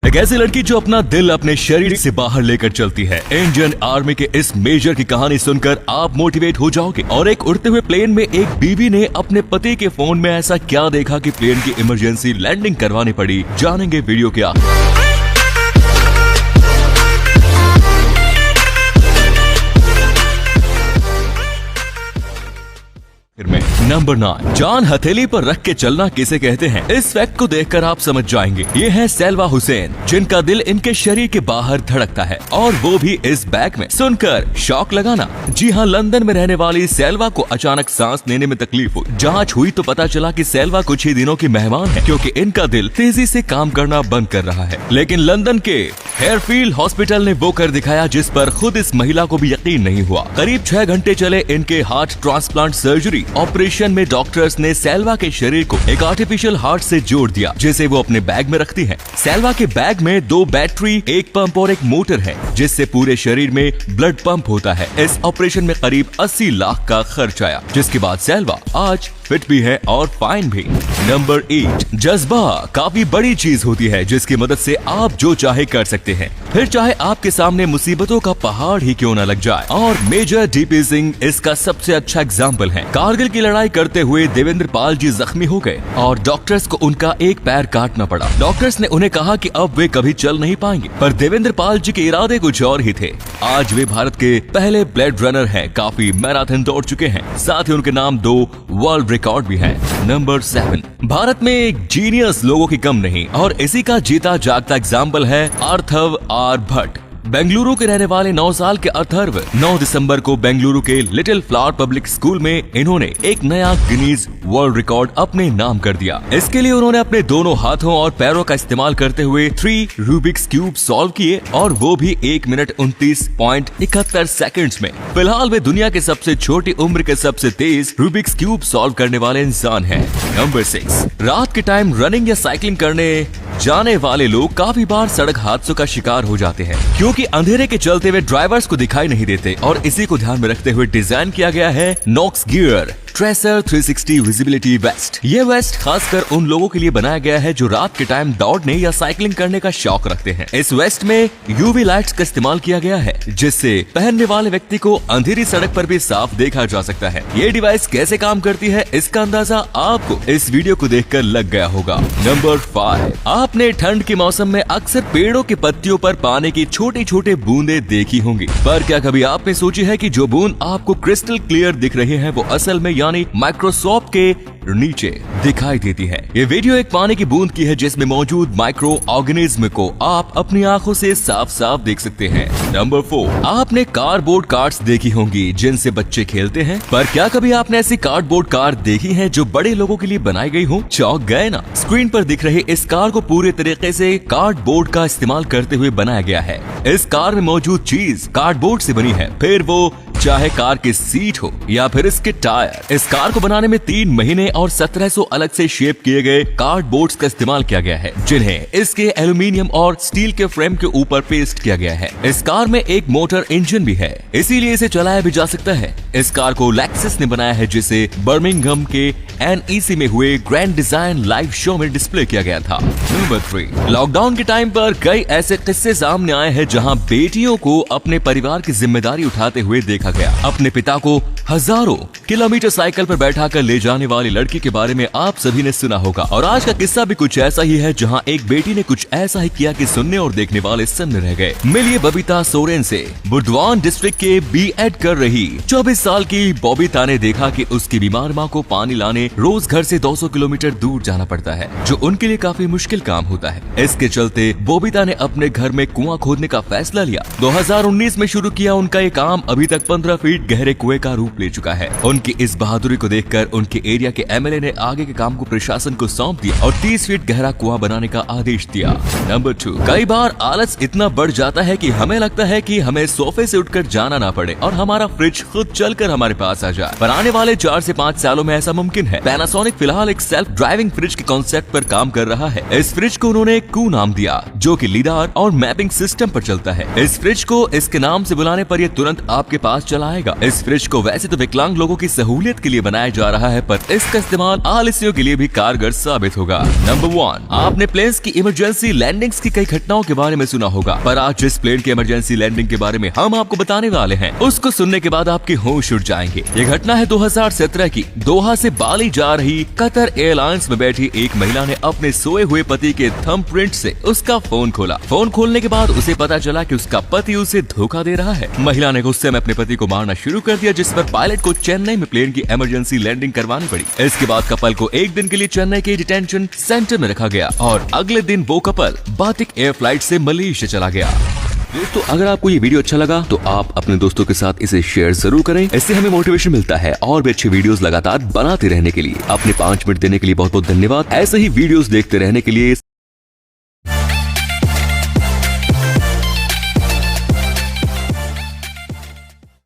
एक ऐसी लड़की जो अपना दिल अपने शरीर से बाहर लेकर चलती है। इंडियन आर्मी के इस मेजर की कहानी सुनकर आप मोटिवेट हो जाओगे। और एक उड़ते हुए प्लेन में एक बीवी ने अपने पति के फोन में ऐसा क्या देखा कि प्लेन की इमरजेंसी लैंडिंग करवानी पड़ी, जानेंगे वीडियो के आखिर। नंबर 9, जान हथेली पर रख के चलना किसे कहते हैं, इस फैक्ट को देखकर आप समझ जाएंगे। ये है सेल्वा हुसैन, जिनका दिल इनके शरीर के बाहर धड़कता है, और वो भी इस बैग में। सुनकर शौक लगाना। जी हाँ, लंदन में रहने वाली सेल्वा को अचानक सांस लेने में तकलीफ हुई। जांच हुई तो पता चला कि सेल्वा कुछ ही दिनों की मेहमान है, क्योंकि इनका दिल तेजी से काम करना बंद कर रहा है। लेकिन लंदन के हेयरफील्ड हॉस्पिटल ने वो कर दिखाया जिस पर खुद इस महिला को भी यकीन नहीं हुआ। करीब 6 घंटे चले इनके हार्ट ट्रांसप्लांट सर्जरी ऑपरेशन में डॉक्टर्स ने सेल्वा के शरीर को एक आर्टिफिशियल हार्ट से जोड़ दिया, जिसे वो अपने बैग में रखती है। सेल्वा के बैग में 2 बैटरी, 1 पंप और 1 मोटर है, जिससे पूरे शरीर में ब्लड पंप होता है। इस ऑपरेशन में करीब 80 लाख का खर्च आया, जिसके बाद सेल्वा आज फिट भी है और फाइन भी। नंबर 8, जज्बा काफी बड़ी चीज होती है, जिसकी मदद से आप जो चाहे कर सकते हैं, फिर चाहे आपके सामने मुसीबतों का पहाड़ ही क्यों न लग जाए। और मेजर डीपी सिंह इसका सबसे अच्छा एग्जाम्पल है। कारगिल की लड़ाई करते हुए देवेंद्र पाल जी जख्मी हो गए और डॉक्टर्स को उनका एक पैर काटना पड़ा। डॉक्टर्स ने उन्हें कहा कि अब वे कभी चल नहीं पाएंगे, पर देवेंद्र पाल जी के इरादे कुछ और ही थे। आज वे भारत के पहले ब्लेड रनर हैं, काफी मैराथन दौड़ चुके हैं, साथ ही उनके नाम 2 वर्ल्ड रिकॉर्ड भी है। नंबर 7, भारत में एक जीनियस लोगों की कम नहीं, और इसी का जीता जागता एग्जाम्पल है अर्थव आर भट्ट। बेंगलुरु के रहने वाले 9 साल के अथर्व 9 दिसंबर को बेंगलुरु के लिटिल फ्लावर पब्लिक स्कूल में इन्होंने एक नया गिनीज वर्ल्ड रिकॉर्ड अपने नाम कर दिया। इसके लिए उन्होंने अपने दोनों हाथों और पैरों का इस्तेमाल करते हुए 3 रूबिक्स क्यूब सॉल्व किए, और वो भी 1 मिनट 29.71 सेकंड्स में। फिलहाल वे दुनिया के सबसे छोटी उम्र के सबसे तेज रूबिक्स क्यूब सॉल्व करने वाले इंसान हैं। नंबर 6, रात के टाइम रनिंग या साइकिलिंग करने जाने वाले लोग काफी बार सड़क हादसों का शिकार हो जाते हैं, क्योंकि अंधेरे के चलते हुए ड्राइवर्स को दिखाई नहीं देते। और इसी को ध्यान में रखते हुए डिजाइन किया गया है Noxgear Tracer 360 visibility vest. ये वेस्ट खासकर उन लोगों के लिए बनाया गया है जो रात के टाइम दौड़ने या साइकिलिंग करने का शौक रखते हैं। इस वेस्ट में यूवी लाइट्स का इस्तेमाल किया गया है, जिससे पहनने वाले व्यक्ति को अंधेरी सड़क पर भी साफ देखा जा सकता है। ये डिवाइस कैसे काम करती है, इसका अंदाजा आपको इस वीडियो को देखकर लग गया होगा। नंबर 5, आपने ठंड के मौसम में अक्सर पेड़ों की पत्तियों पर पानी की छोटी छोटी बूंदे देखी होंगी, पर क्या कभी आपने सोची है कि जो बूंद आपको क्रिस्टल क्लियर दिख रही है, वो असल में यानी माइक्रोस्कोप के नीचे दिखाई देती है। ये वीडियो एक पानी की बूंद की है, जिसमें मौजूद माइक्रो ऑर्गेनिज्म को आप अपनी आंखों से साफ साफ देख सकते हैं। नंबर 4, आपने कार्डबोर्ड कार्ड्स देखी होंगी जिनसे बच्चे खेलते हैं, पर क्या कभी आपने ऐसी कार्डबोर्ड कार देखी है जो बड़े लोगों के लिए बनाई गई हो? चौंक गए ना? स्क्रीन पर दिख रहे इस कार को पूरे तरीके से कार्डबोर्ड का इस्तेमाल करते हुए बनाया गया है। इस कार में मौजूद चीज कार्डबोर्ड से बनी है, फिर वो चाहे कार की सीट हो या फिर इसके टायर। इस कार को बनाने में 3 महीने और 1700 अलग से शेप किए गए कार्डबोर्ड्स का इस्तेमाल किया गया है, जिन्हें इसके एल्यूमिनियम और स्टील के फ्रेम के ऊपर पेस्ट किया गया है। इस कार में एक मोटर इंजन भी है, इसीलिए इसे चलाया भी जा सकता है। इस कार को लेक्सस ने बनाया है, जिसे बर्मिंघम के NEC में हुए ग्रैंड डिजाइन लाइव शो में डिस्प्ले किया गया था। नंबर 3, लॉकडाउन के टाइम पर कई ऐसे किस्से सामने आए हैं जहां बेटियों को अपने परिवार की जिम्मेदारी उठाते हुए देखा गया। अपने पिता को हजारों किलोमीटर साइकिल पर बैठा कर ले जाने वाली लड़की के बारे में आप सभी ने सुना होगा, और आज का किस्सा भी कुछ ऐसा ही है, जहां एक बेटी ने कुछ ऐसा ही किया कि सुनने और देखने वाले सन्न रह गए। मिलिए बबीता सोरेन से। बुर्दवान डिस्ट्रिक्ट के B.Ed कर रही 24 साल की बबीता ने देखा कि उसकी बीमार माँ को पानी लाने रोज घर से 200 किलोमीटर दूर जाना पड़ता है, जो उनके लिए काफी मुश्किल काम होता है। इसके चलते बबीता ने अपने घर में कुआं खोदने का फैसला लिया। 2019 में शुरू किया उनका ये काम अभी तक 15 फीट गहरे कुएं का रूप ले चुका है। उनकी इस बहादुरी को देखकर उनके एरिया के MLA ने आगे के काम को प्रशासन को सौंप दिया और 30 फीट गहरा कुआं बनाने का आदेश दिया। नंबर 2, कई बार आलस इतना बढ़ जाता है कि हमें लगता है कि हमें सोफे से उठकर जाना ना पड़े और हमारा फ्रिज खुद चलकर हमारे पास आ जाए, पर आने वाले 4 से 5 सालों में ऐसा मुमकिन है। पैनासोनिक फिलहाल एक सेल्फ ड्राइविंग फ्रिज के कॉन्सेप्ट पर काम कर रहा है। इस फ्रिज को उन्होंने कू नाम दिया, जो कि लीडार और मैपिंग सिस्टम पर चलता है। इस फ्रिज को इसके नाम से बुलाने पर यह तुरंत आपके पास चलाएगा। इस फ्रिज को वैसे तो विकलांग लोगों की सहूलियत के लिए बनाया जा रहा है, पर इसका इस्तेमाल आलसियों के लिए भी कारगर साबित होगा। नंबर 1, आपने प्लेन्स की इमरजेंसी लैंडिंग्स की कई घटनाओं के बारे में सुना होगा, पर आज जिस प्लेन की इमरजेंसी लैंडिंग के बारे में हम आपको बताने वाले हैं, उसको सुनने के बाद आपके होश उड़ जाएंगे। ये घटना है 2017 की। दोहा से बाली जा रही कतर एयरलाइंस में बैठी एक महिला ने अपने सोए हुए पति के थंबप्रिंट से उसका फोन खोला। फोन खोलने के बाद उसे पता चला कि उसका पति उसे धोखा दे रहा है। महिला ने गुस्से में अपने पति को मारना शुरू कर दिया, जिस पर पायलट को चेन्नई में प्लेन की इमरजेंसी लैंडिंग करवानी पड़ी। इसके बाद कपल को एक दिन के लिए चेन्नई के डिटेंशन सेंटर में रखा गया और अगले दिन वो कपल बातिक एयर फ्लाइट से मलेशिया चला गया। दोस्तों, अगर आपको ये वीडियो अच्छा लगा तो आप अपने दोस्तों के साथ इसे शेयर जरूर करें। इससे हमें मोटिवेशन मिलता है और भी अच्छे वीडियोस लगातार बनाते रहने के लिए। अपने 5 मिनट देने के लिए बहुत बहुत धन्यवाद। ऐसे ही वीडियोस देखते रहने के लिए